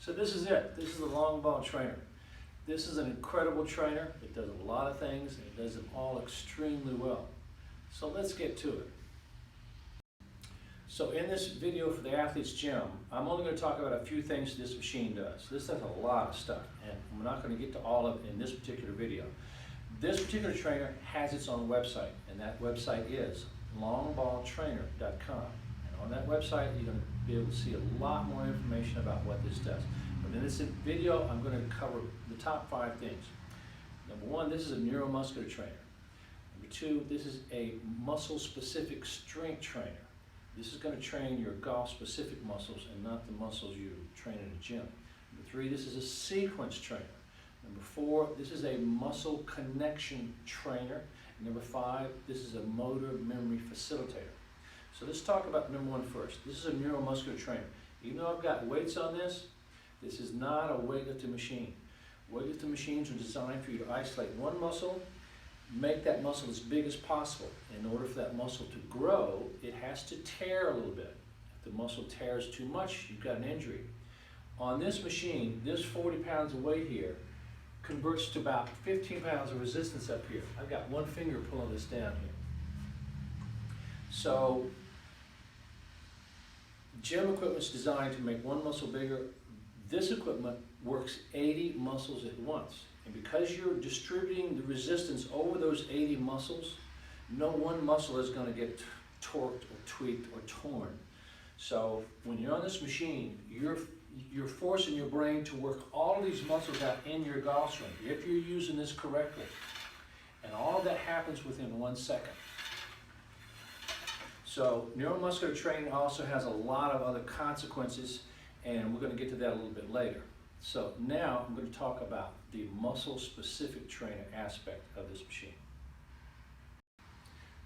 So this is it. This is the long ball trainer. This is an incredible trainer. It does a lot of things and it does them all extremely well. So let's get to it. So in this video for the Athlete's Gym, I'm only going to talk about a few things this machine does. This does a lot of stuff, and we're not going to get to all of it in this particular video. This particular trainer has its own website, and that website is longballtrainer.com. And on that website, you're going to be able to see a lot more information about what this does. But in this video, I'm going to cover the top 5 things. Number 1, this is a neuromuscular trainer. Number 2, this is a muscle-specific strength trainer. This is going to train your golf-specific muscles and not the muscles you train in a gym. Number 3, this is a sequence trainer. Number 4, this is a muscle connection trainer. And number 5, this is a motor memory facilitator. So let's talk about number 1 first. This is a neuromuscular trainer. Even though I've got weights on this, this is not a weightlifting machine. Weightlifting machines are designed for you to isolate one muscle, make that muscle as big as possible. In order for that muscle to grow, it has to tear a little bit. If the muscle tears too much, you've got an injury. On this machine, this 40 pounds of weight here converts to about 15 pounds of resistance up here. I've got one finger pulling this down here. So, gym equipment's designed to make one muscle bigger. This equipment works 80 muscles at once. And because you're distributing the resistance over those 80 muscles, no one muscle is going to get torqued or tweaked or torn. So when you're on this machine, you're forcing your brain to work all of these muscles out in your golf swing if you're using this correctly. And all of that happens within 1 second. So neuromuscular training also has a lot of other consequences, and we're going to get to that a little bit later. So now I'm going to talk about the muscle-specific trainer aspect of this machine.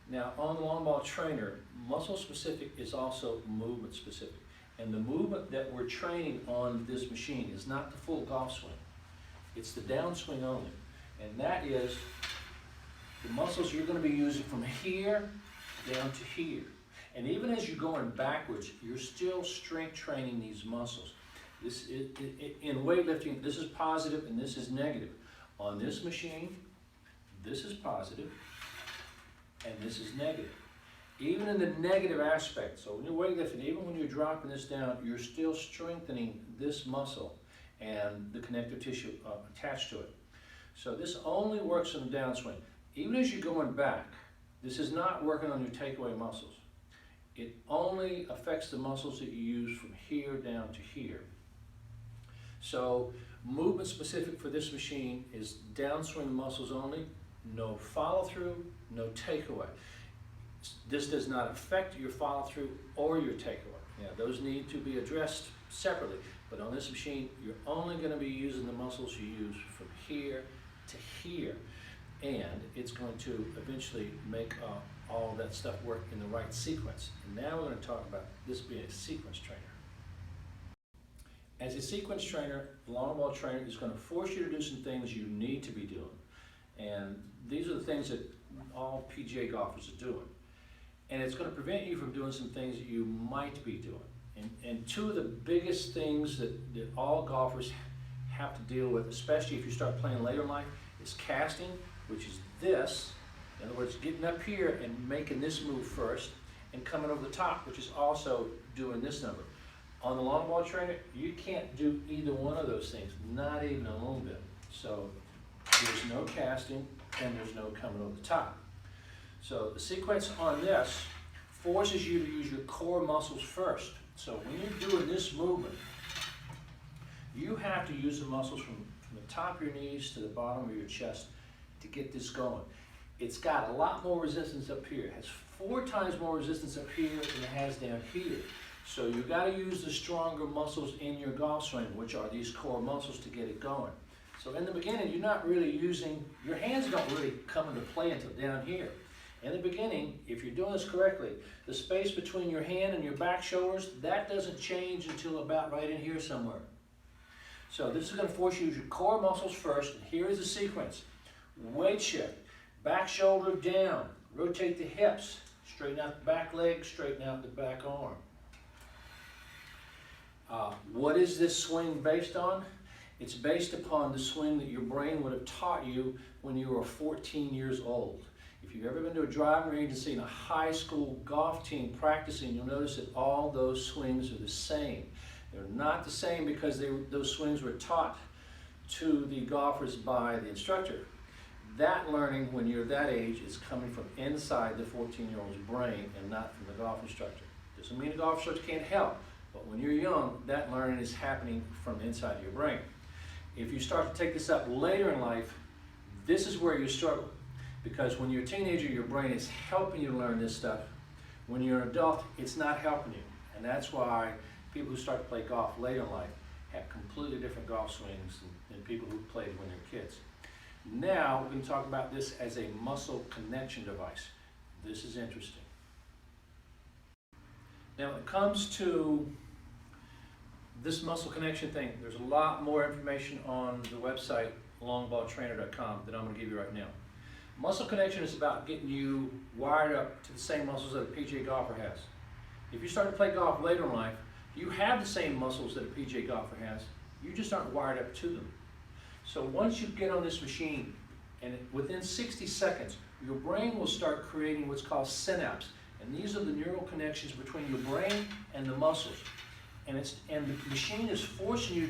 Now on the long ball trainer, muscle-specific is also movement-specific. And the movement that we're training on this machine is not the full golf swing. It's the downswing only. And that is the muscles you're going to be using from here down to here. And even as you're going backwards, you're still strength training these muscles. In weightlifting, this is positive and this is negative. On this machine, this is positive and this is negative. Even in the negative aspect, so when you're weightlifting, even when you're dropping this down, you're still strengthening this muscle and the connective tissue attached to it. So this only works on the downswing. Even as you're going back, this is not working on your takeaway muscles. It only affects the muscles that you use from here down to here. So movement specific for this machine is downswing muscles only, no follow through, no takeaway. This does not affect your follow through or your takeaway. Now those need to be addressed separately, but on this machine you're only going to be using the muscles you use from here to here, and it's going to eventually make all of that stuff work in the right sequence. And now we're going to talk about this being a sequence trainer. As a sequence trainer, the long ball trainer is going to force you to do some things you need to be doing. And these are the things that all PGA golfers are doing. And it's going to prevent you from doing some things that you might be doing. And two of the biggest things that all golfers have to deal with, especially if you start playing later in life, is casting, which is this. In other words, getting up here and making this move first, and coming over the top, which is also doing this number. On the long ball trainer, you can't do either one of those things, not even a little bit. So there's no casting and there's no coming over the top. So the sequence on this forces you to use your core muscles first. So when you're doing this movement, you have to use the muscles from the top of your knees to the bottom of your chest to get this going. It's got a lot more resistance up here. It has 4 times more resistance up here than it has down here. So you've got to use the stronger muscles in your golf swing, which are these core muscles, to get it going. So in the beginning, you're not really using, your hands don't really come into play until down here. In the beginning, if you're doing this correctly, the space between your hand and your back shoulders, that doesn't change until about right in here somewhere. So this is going to force you to use your core muscles first. And here is the sequence. Weight shift, back shoulder down, rotate the hips, straighten out the back leg, straighten out the back arm. What is this swing based on? It's based upon the swing that your brain would have taught you when you were 14 years old. If you've ever been to a driving range and seen a high school golf team practicing, you'll notice that all those swings are the same. They're not the same because those swings were taught to the golfers by the instructor. That learning when you're that age is coming from inside the 14-year-old's brain and not from the golf instructor. Doesn't mean the golf instructor can't help, but when you're young, that learning is happening from inside your brain. If you start to take this up later in life, this is where you struggle. Because when you're a teenager, your brain is helping you learn this stuff. When you're an adult, it's not helping you. And that's why people who start to play golf later in life have completely different golf swings than people who played when they're kids. Now, we're going to talk about this as a muscle connection device. This is interesting. Now, when it comes to this muscle connection thing, there's a lot more information on the website, longballtrainer.com, that I'm going to give you right now. Muscle connection is about getting you wired up to the same muscles that a PGA golfer has. If you start to play golf later in life, you have the same muscles that a PGA golfer has. You just aren't wired up to them. So once you get on this machine, and within 60 seconds, your brain will start creating what's called synapses. And these are the neural connections between your brain and the muscles. And the machine is forcing you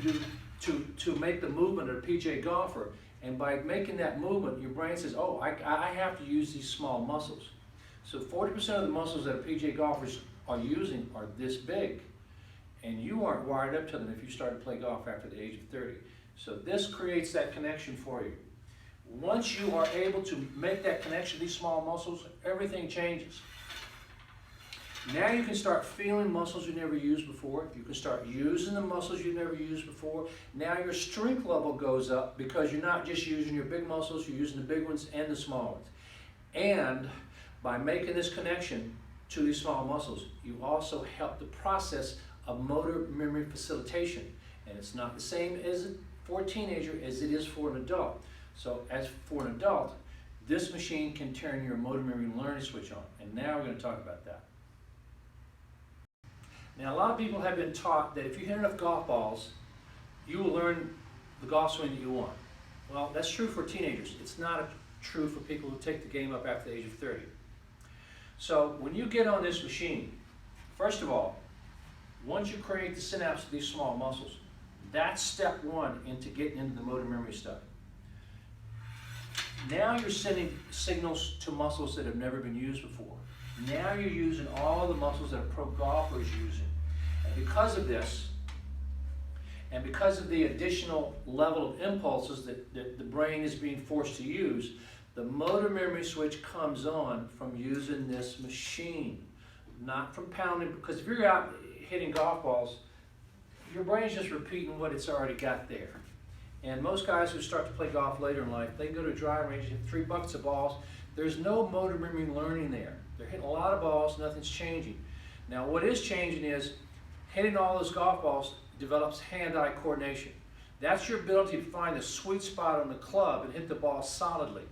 to make the movement of a PGA golfer. And by making that movement, your brain says, oh, I have to use these small muscles. So 40% of the muscles that PGA golfers are using are this big. And you aren't wired up to them if you start to play golf after the age of 30. So this creates that connection for you. Once you are able to make that connection, these small muscles, everything changes. Now you can start feeling muscles you never used before. You can start using the muscles you never used before. Now your strength level goes up because you're not just using your big muscles, you're using the big ones and the small ones. And by making this connection to these small muscles, you also help the process of motor memory facilitation. And it's not the same for a teenager as it is for an adult. So as for an adult, this machine can turn your motor memory learning switch on. And now we're going to talk about that. Now, a lot of people have been taught that if you hit enough golf balls, you will learn the golf swing that you want. Well, that's true for teenagers. It's not true for people who take the game up after the age of 30. So when you get on this machine, first of all, once you create the synapse of these small muscles, that's step one into getting into the motor memory stuff. Now you're sending signals to muscles that have never been used before. Now you're using all the muscles that a pro golfer is using. And because of this, and because of the additional level of impulses that the brain is being forced to use, the motor memory switch comes on from using this machine, not from pounding. Because if you're out hitting golf balls, your brain's just repeating what it's already got there. And most guys who start to play golf later in life, they go to a driving range, hit 3 buckets of balls. There's no motor memory learning there. They're hitting a lot of balls, nothing's changing. Now what is changing is hitting all those golf balls develops hand-eye coordination. That's your ability to find the sweet spot on the club and hit the ball solidly.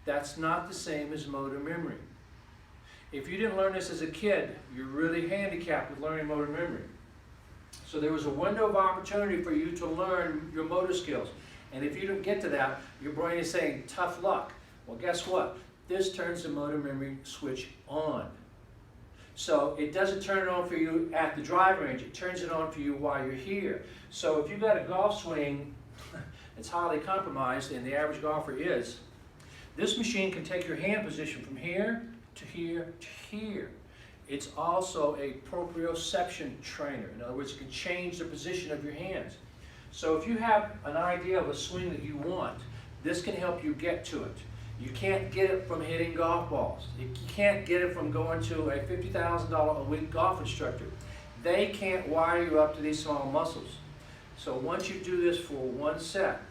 That's not the same as motor memory. If you didn't learn this as a kid, you're really handicapped with learning motor memory. So there was a window of opportunity for you to learn your motor skills. And if you don't get to that, your brain is saying, tough luck. Well, guess what? This turns the motor memory switch on. So it doesn't turn it on for you at the driving range, it turns it on for you while you're here. So if you've got a golf swing that's highly compromised, and the average golfer is, this machine can take your hand position from here to here to here. It's also a proprioception trainer. In other words, it can change the position of your hands. So if you have an idea of a swing that you want, this can help you get to it. You can't get it from hitting golf balls. You can't get it from going to a $50,000 a week golf instructor. They can't wire you up to these small muscles. So once you do this for one set,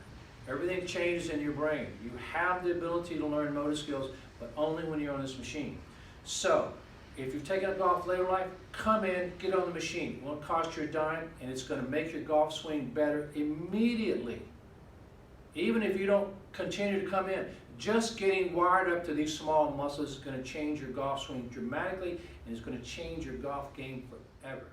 everything changes in your brain. You have the ability to learn motor skills, but only when you're on this machine. So if you've taken up golf later in life, come in, get on the machine. It won't cost you a dime, and it's going to make your golf swing better immediately. Even if you don't continue to come in, just getting wired up to these small muscles is going to change your golf swing dramatically, and it's going to change your golf game forever.